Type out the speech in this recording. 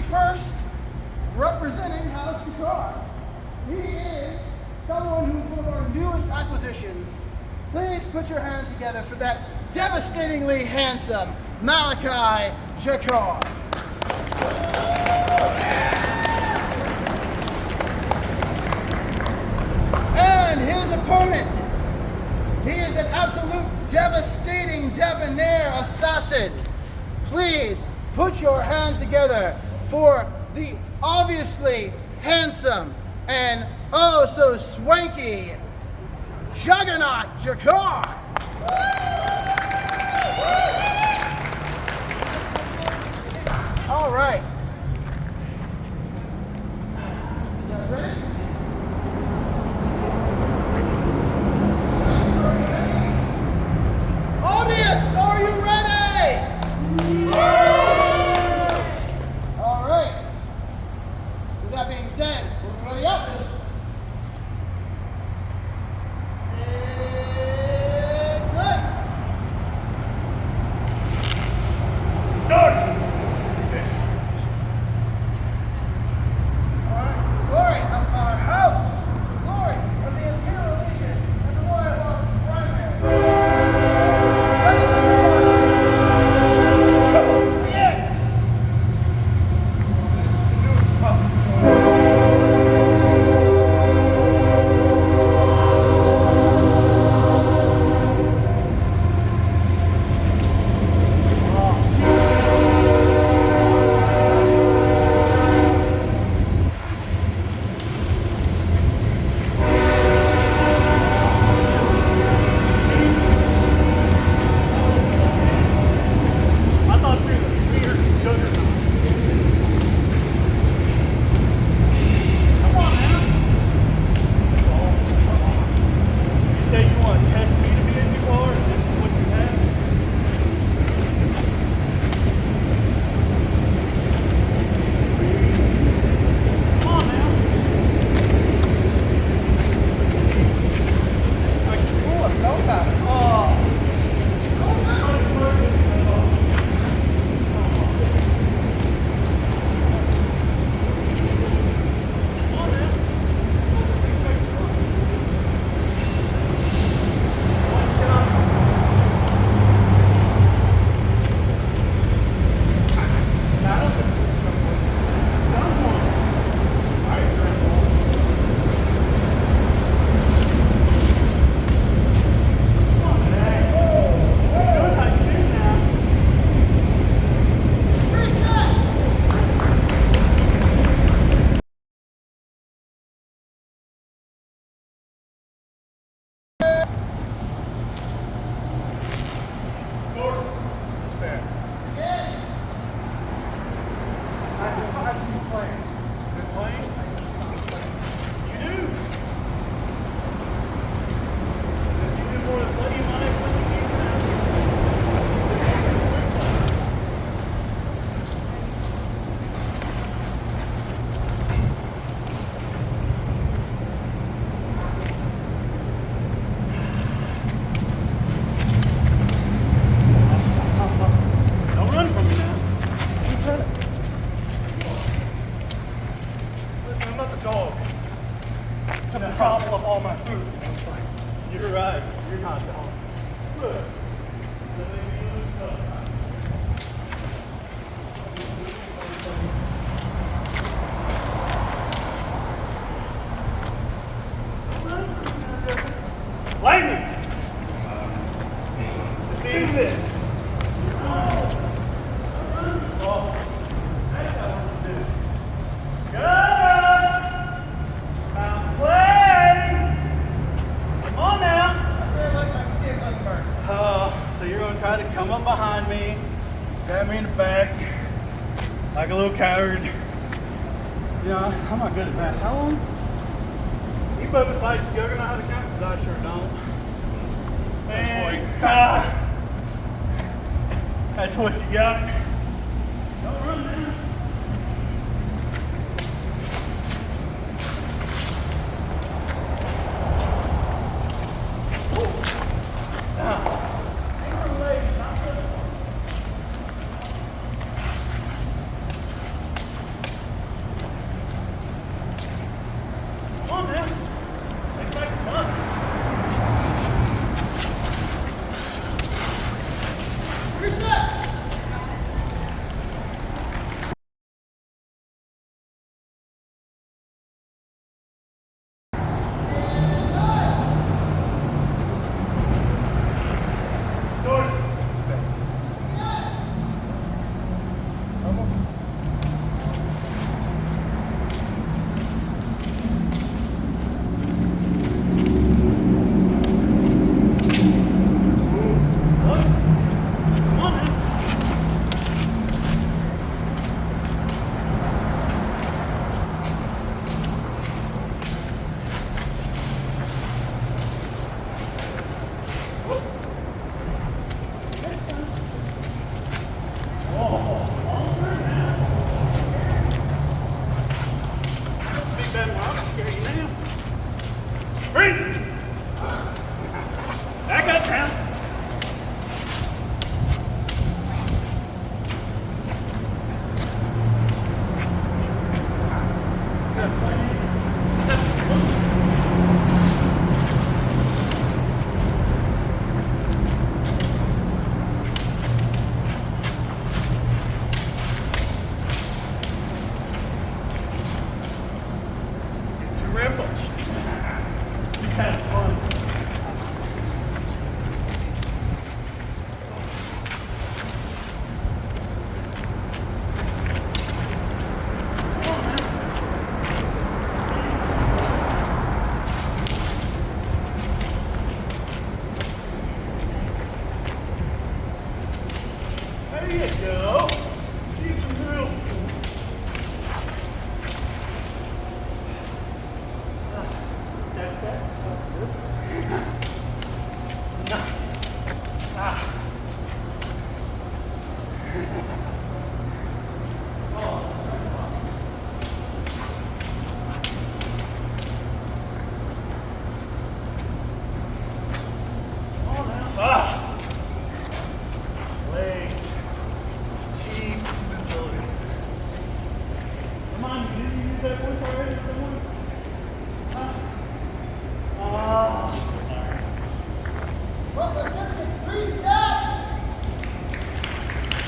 speak first, representing House Jugganaut. He is someone who's one of our newest acquisitions. Please put your hands together for that devastatingly handsome Malachai Jugganaut. And his opponent, he is an absolute devastating debonair assassin. Please put your hands together for the obviously handsome and oh so swanky Jugganaut Jugganaut. All right. You guys ready? Audience, are you ready? All right. With that being said, we're ready up. And good. Start! All right. Glory of our house. Glory of the Imperial Legion and the Royal Arms Primary. Ready for some Yeah! I thought you were the leader of Jugganaut. Come on now. Come on. You said you want to test me to be in your car, and this is what you have? Come on now. Cool, know about it. Oh. Come on now. Please make it fun. One shot. I don't think it's gonna work. Done one. All right, Grandpa. Come on, man. Good, how you doing now? Score. Spare. How do you play? Good playing? You do. If you do more than play, you might have really decent out. Don't run from me now. Listen, I'm not the dog. To gobble up all my food. You're right. You're not dog. Look. Lightning! See this. Oh, that's how we do. Good! Now play! Come on now! So you're gonna try to come up behind me, stab me in the back, like a little coward. You know, I'm not good at that. How long? You both besides Jugganaut how to count? Because I sure don't. Man, that's what you got. Don't run now. said 120.